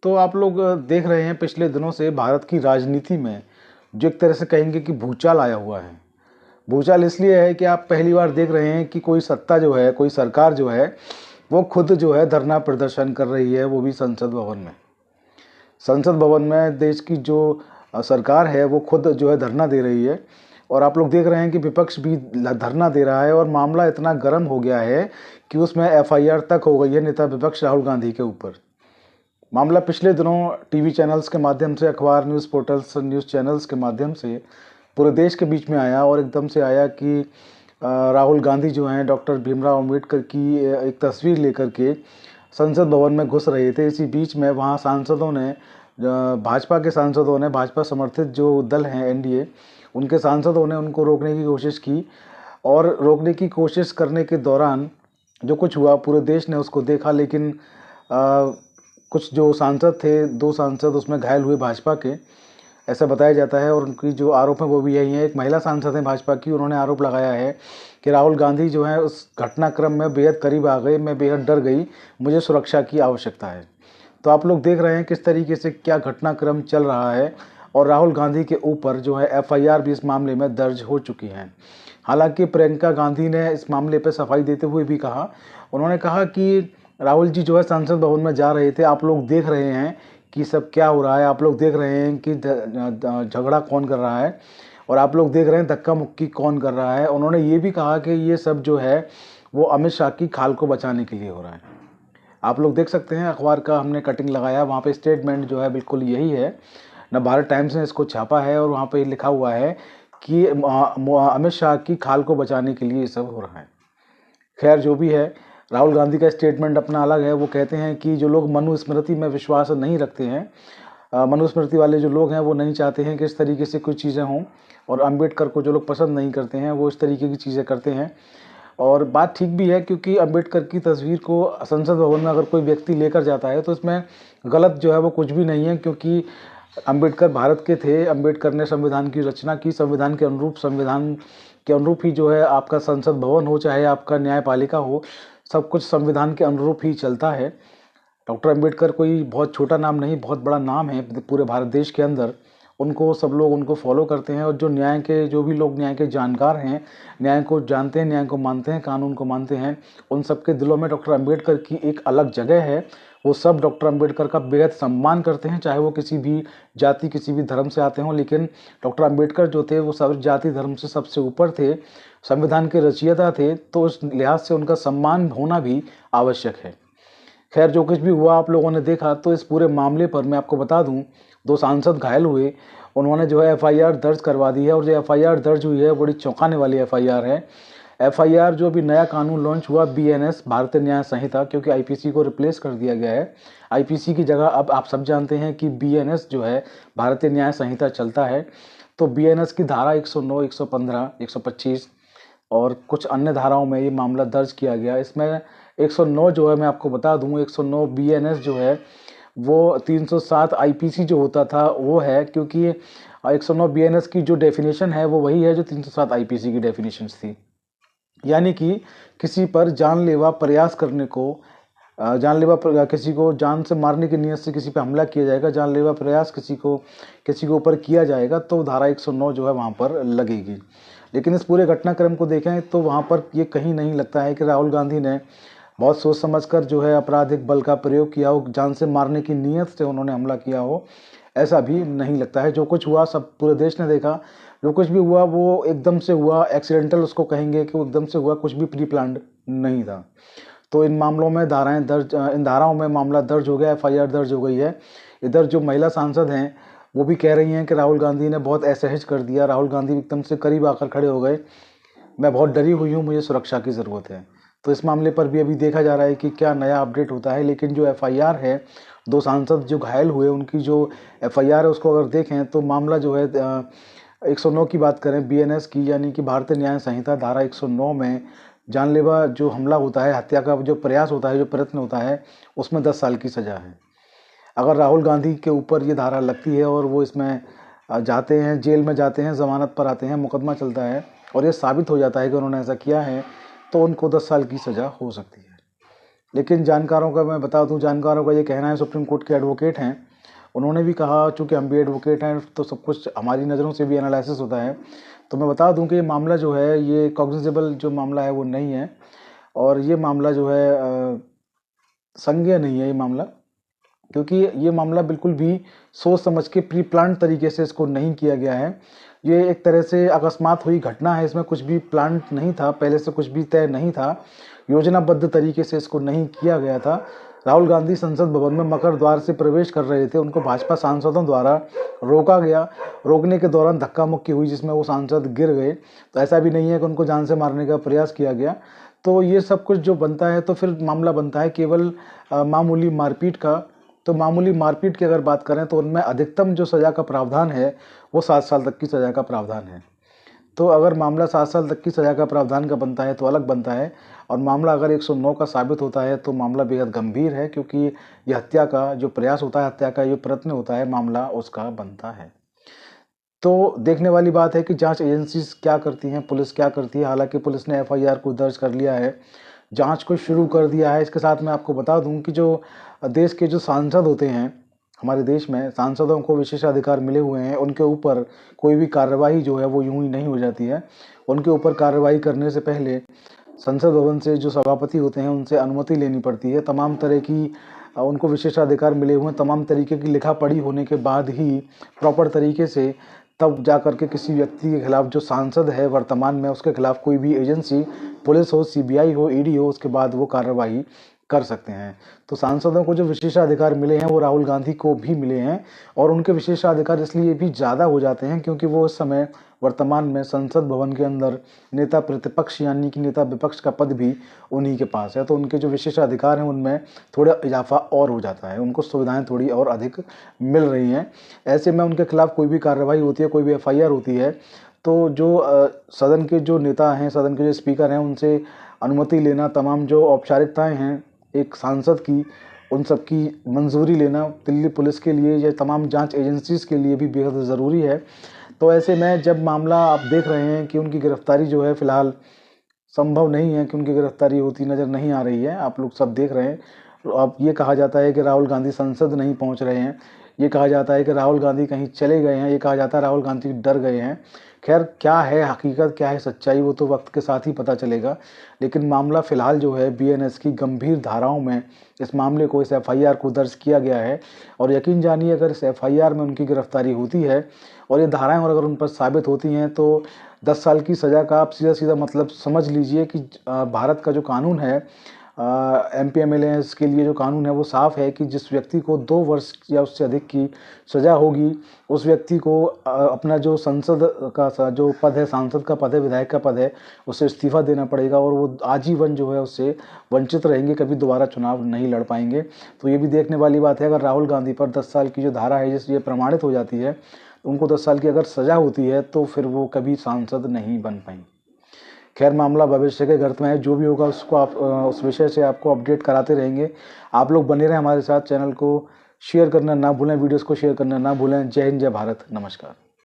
तो आप लोग देख रहे हैं पिछले दिनों से भारत की राजनीति में जो एक तरह से कहेंगे कि भूचाल आया हुआ है। भूचाल इसलिए है कि आप पहली बार देख रहे हैं कि कोई सत्ता जो है, कोई सरकार जो है, वो खुद जो है धरना प्रदर्शन कर रही है, वो भी संसद भवन में। संसद भवन में देश की जो सरकार है वो खुद जो है धरना दे रही है और आप लोग देख रहे हैं कि विपक्ष भी धरना दे रहा है और मामला इतना गर्म हो गया है कि उसमें एफआईआर तक हो गई है नेता विपक्ष राहुल गांधी के ऊपर। मामला पिछले दिनों टीवी चैनल्स के माध्यम से, अखबार, न्यूज़ पोर्टल्स, न्यूज़ चैनल्स के माध्यम से पूरे देश के बीच में आया और एकदम से आया कि राहुल गांधी जो हैं डॉक्टर भीमराव अम्बेडकर की एक तस्वीर लेकर के संसद भवन में घुस रहे थे। इसी बीच में वहाँ सांसदों ने, भाजपा के सांसदों ने, भाजपा समर्थित जो दल हैं एनडीए, उनके सांसदों ने उनको रोकने की कोशिश की और रोकने की कोशिश करने के दौरान जो कुछ हुआ पूरे देश ने उसको देखा। लेकिन कुछ जो सांसद थे, 2 सांसद उसमें घायल हुए भाजपा के, ऐसा बताया जाता है और उनकी जो आरोप है वो भी यही है। एक महिला सांसद है भाजपा की, उन्होंने आरोप लगाया है कि राहुल गांधी जो है उस घटनाक्रम में बेहद करीब आ गए, मैं बेहद डर गई, मुझे सुरक्षा की आवश्यकता है। तो आप लोग देख रहे हैं किस तरीके से क्या घटनाक्रम चल रहा है और राहुल गांधी के ऊपर जो है एफआईआर भी इस मामले में दर्ज हो चुकी है। हालांकि प्रियंका गांधी ने इस मामले पर सफाई देते हुए भी कहा, उन्होंने कहा कि राहुल जी जो है संसद भवन में जा रहे थे, आप लोग देख रहे हैं कि सब क्या हो रहा है, आप लोग देख रहे हैं कि झगड़ा कौन कर रहा है और आप लोग देख रहे हैं धक्का मुक्की कौन कर रहा है। उन्होंने ये भी कहा कि ये सब जो है वो अमित शाह की खाल को बचाने के लिए हो रहा है। आप लोग देख सकते हैं, अखबार का हमने कटिंग लगाया, वहाँ पे स्टेटमेंट जो है बिल्कुल यही है। न भारत टाइम्स ने इसको छापा है और वहाँ पे लिखा हुआ है कि अमित शाह की खाल को बचाने के लिए ये सब हो रहा है। खैर जो भी है, राहुल गांधी का स्टेटमेंट अपना अलग है। वो कहते हैं कि जो लोग मनुस्मृति में विश्वास नहीं रखते हैं, मनुस्मृति वाले जो लोग हैं वो नहीं चाहते हैं कि इस तरीके से कुछ चीज़ें हों, और अम्बेडकर को जो लोग पसंद नहीं करते हैं वो इस तरीके की चीज़ें करते हैं। और बात ठीक भी है, क्योंकि अम्बेडकर की तस्वीर को संसद भवन में अगर कोई व्यक्ति लेकर जाता है तो इसमें गलत जो है वो कुछ भी नहीं है, क्योंकि अम्बेडकर भारत के थे। अम्बेडकर ने संविधान की रचना की, संविधान के अनुरूप ही जो है आपका संसद भवन हो, चाहे आपका न्यायपालिका हो, सब कुछ संविधान के अनुरूप ही चलता है। डॉक्टर अम्बेडकर कोई बहुत छोटा नाम नहीं, बहुत बड़ा नाम है पूरे भारत देश के अंदर। उनको सब लोग उनको फॉलो करते हैं और जो भी लोग न्याय के जानकार हैं, न्याय को जानते हैं, न्याय को मानते हैं, कानून को मानते हैं, उन सबके दिलों में डॉक्टर अम्बेडकर की एक अलग जगह है। वो सब डॉक्टर अम्बेडकर का बेहद सम्मान करते हैं, चाहे वो किसी भी जाति, किसी भी धर्म से आते हों। लेकिन डॉक्टर अम्बेडकर जो थे वो सब जाति धर्म से सबसे ऊपर थे, संविधान के रचयिता थे, तो उस लिहाज से उनका सम्मान होना भी आवश्यक है। खैर जो कुछ भी हुआ आप लोगों ने देखा। तो इस पूरे मामले पर मैं आपको बता दूं, 2 सांसद घायल हुए, उन्होंने जो है एफआईआर दर्ज करवा दी है और जो एफआईआर दर्ज हुई है बड़ी चौंकाने वाली एफआईआर है। एफआईआर जो अभी नया कानून लॉन्च हुआ, बीएनएस, भारतीय न्याय संहिता, क्योंकि आईपीसी को रिप्लेस कर दिया गया है। आईपीसी की जगह अब आप सब जानते हैं कि बीएनएस जो है भारतीय न्याय संहिता चलता है। तो बीएनएस की धारा 109, 115, 125 और कुछ अन्य धाराओं में ये मामला दर्ज किया गया। इसमें 109 जो है मैं आपको बता दूं, 109 बीएनएस जो है वो 307 आईपीसी जो होता था वो है, क्योंकि 109 बीएनएस की जो डेफिनेशन है वो वही है जो 307 आईपीसी की डेफिनेशन थी। यानी कि किसी पर जानलेवा प्रयास करने को, किसी को जान से मारने की नीयत से किसी पे हमला किया जाएगा, जानलेवा प्रयास किसी के ऊपर किया जाएगा, तो धारा 109 जो है वहाँ पर लगेगी। लेकिन इस पूरे घटनाक्रम को देखें तो वहाँ पर ये कहीं नहीं लगता है कि राहुल गांधी ने बहुत सोच समझकर जो है आपराधिक बल का प्रयोग किया हो, जान से मारने की नीयत से उन्होंने हमला किया हो, ऐसा भी नहीं लगता है। जो कुछ हुआ सब पूरे देश ने देखा। जो कुछ भी हुआ वो एकदम से हुआ, एक्सीडेंटल उसको कहेंगे कि वो एकदम से हुआ, कुछ भी प्री प्लान्ड नहीं था। तो इन मामलों में इन धाराओं में मामला दर्ज हो गया, एफआईआर दर्ज हो गई है। इधर जो महिला सांसद हैं वो भी कह रही हैं कि राहुल गांधी ने बहुत असहज कर दिया, राहुल गांधी एकदम से करीब आकर खड़े हो गए, मैं बहुत डरी हुई हूँ, मुझे सुरक्षा की ज़रूरत है। तो इस मामले पर भी अभी देखा जा रहा है कि क्या नया अपडेट होता है। लेकिन जो एफआईआर है, 2 सांसद जो घायल हुए उनकी जो एफआईआर है उसको अगर देखें तो मामला जो है 109 की बात करें बीएनएस की, यानी कि भारतीय न्याय संहिता धारा 109 में जानलेवा जो हमला होता है, हत्या का जो प्रयास होता है, जो प्रयत्न होता है, उसमें 10 साल की सज़ा है। अगर राहुल गांधी के ऊपर ये धारा लगती है और वो इसमें जाते हैं, जेल में जाते हैं, ज़मानत पर आते हैं, मुकदमा चलता है और ये साबित हो जाता है कि उन्होंने ऐसा किया है, तो उनको 10 साल की सज़ा हो सकती है। लेकिन जानकारों का मैं बता दूं, जानकारों का ये कहना है, सुप्रीम कोर्ट के एडवोकेट हैं, उन्होंने भी कहा, चूँकि हम भी एडवोकेट हैं तो सब कुछ हमारी नज़रों से भी एनालिसिस होता है, तो मैं बता दूं कि ये मामला जो है, ये कॉग्निजेबल जो मामला है वो नहीं है, और ये मामला जो है संज्ञेय नहीं है ये मामला, क्योंकि ये मामला बिल्कुल भी सोच समझ के प्री प्लान तरीके से इसको नहीं किया गया है। ये एक तरह से अकस्मात हुई घटना है, इसमें कुछ भी प्लान नहीं था, पहले से कुछ भी तय नहीं था, योजनाबद्ध तरीके से इसको नहीं किया गया था। राहुल गांधी संसद भवन में मकर द्वार से प्रवेश कर रहे थे, उनको भाजपा सांसदों द्वारा रोका गया। रोकने के दौरान धक्का मुक्की हुई जिसमें वो सांसद गिर गए। तो ऐसा भी नहीं है कि उनको जान से मारने का प्रयास किया गया। तो ये सब कुछ जो बनता है तो फिर मामला बनता है केवल मामूली मारपीट का। तो मामूली मारपीट की अगर बात करें तो उनमें अधिकतम जो सज़ा का प्रावधान है वो 7 साल तक की सज़ा का प्रावधान है। तो अगर मामला 7 साल तक की सज़ा का प्रावधान का बनता है तो अलग बनता है, और मामला अगर 109 का साबित होता है तो मामला बेहद गंभीर है, क्योंकि ये हत्या का जो प्रयास होता है, हत्या का जो प्रयत्न होता है, मामला उसका बनता है। तो देखने वाली बात है कि जांच एजेंसीज क्या करती हैं, पुलिस क्या करती है। हालांकि पुलिस ने एफआईआर को दर्ज कर लिया है, जांच को शुरू कर दिया है। इसके साथ मैं आपको बता दूं कि जो देश के जो सांसद होते हैं, हमारे देश में सांसदों को विशेषाधिकार मिले हुए हैं, उनके ऊपर कोई भी कार्रवाई जो है वो यूं ही नहीं हो जाती है। उनके ऊपर कार्रवाई करने से पहले संसद भवन से जो सभापति होते हैं उनसे अनुमति लेनी पड़ती है। तमाम तरह की उनको विशेषाधिकार मिले हुए हैं, तमाम तरीके की लिखा पढ़ी होने के बाद ही प्रॉपर तरीके से तब जा करके किसी व्यक्ति के खिलाफ, जो सांसद है वर्तमान में, उसके खिलाफ कोई भी एजेंसी, पुलिस हो, सीबीआई हो, ईडी हो, उसके बाद वो कार्रवाई कर सकते हैं। तो सांसदों को जो विशेषाधिकार मिले हैं वो राहुल गांधी को भी मिले हैं, और उनके विशेषाधिकार इसलिए भी ज़्यादा हो जाते हैं क्योंकि वो इस समय वर्तमान में संसद भवन के अंदर नेता प्रतिपक्ष यानी कि नेता विपक्ष का पद भी उन्हीं के पास है। तो उनके जो विशेषाधिकार हैं उनमें थोड़ा इजाफा और हो जाता है, उनको सुविधाएं थोड़ी और अधिक मिल रही हैं। ऐसे में उनके खिलाफ कोई भी कार्रवाई होती है, कोई भी एफआईआर होती है, तो जो सदन के जो नेता हैं, सदन के जो स्पीकर हैं, उनसे अनुमति लेना, तमाम जो औपचारिकताएं हैं एक सांसद की, उन सब की मंजूरी लेना दिल्ली पुलिस के लिए या तमाम जांच एजेंसीज के लिए भी बेहद ज़रूरी है। तो ऐसे में जब मामला आप देख रहे हैं कि उनकी गिरफ्तारी जो है फ़िलहाल संभव नहीं है कि उनकी गिरफ्तारी होती नज़र नहीं आ रही है, आप लोग सब देख रहे हैं। तो अब ये कहा जाता है कि राहुल गांधी संसद नहीं पहुंच रहे हैं, ये कहा जाता है कि राहुल गांधी कहीं चले गए हैं, ये कहा जाता है राहुल गांधी डर गए हैं। खैर क्या है हकीकत, क्या है सच्चाई, वो तो वक्त के साथ ही पता चलेगा। लेकिन मामला फ़िलहाल जो है बीएनएस की गंभीर धाराओं में इस मामले को, इस एफआईआर को दर्ज किया गया है। और यकीन जानिए अगर इस एफआईआर में उनकी गिरफ्तारी होती है और ये धाराएं और अगर उन पर साबित होती हैं तो 10 साल की सज़ा का आप सीधा सीधा मतलब समझ लीजिए कि भारत का जो कानून है, एमपी एमएलए के लिए जो कानून है वो साफ है कि जिस व्यक्ति को 2 वर्ष या उससे अधिक की सज़ा होगी, उस व्यक्ति को अपना जो संसद का जो पद है, सांसद का पद है, विधायक का पद है, उससे इस्तीफा देना पड़ेगा और वो आजीवन जो है उससे वंचित रहेंगे, कभी दोबारा चुनाव नहीं लड़ पाएंगे। तो ये भी देखने वाली बात है, अगर राहुल गांधी पर 10 साल की जो धारा है जिससे ये प्रमाणित हो जाती है, उनको 10 साल की अगर सज़ा होती है तो फिर वो कभी सांसद नहीं बन पाएंगे। खैर मामला भविष्य के गर्त में है, जो भी होगा उसको आप उस विषय से आपको अपडेट कराते रहेंगे। आप लोग बने रहें हमारे साथ, चैनल को शेयर करना ना भूलें, वीडियोस को शेयर करना ना भूलें। जय हिंद, जय भारत, नमस्कार।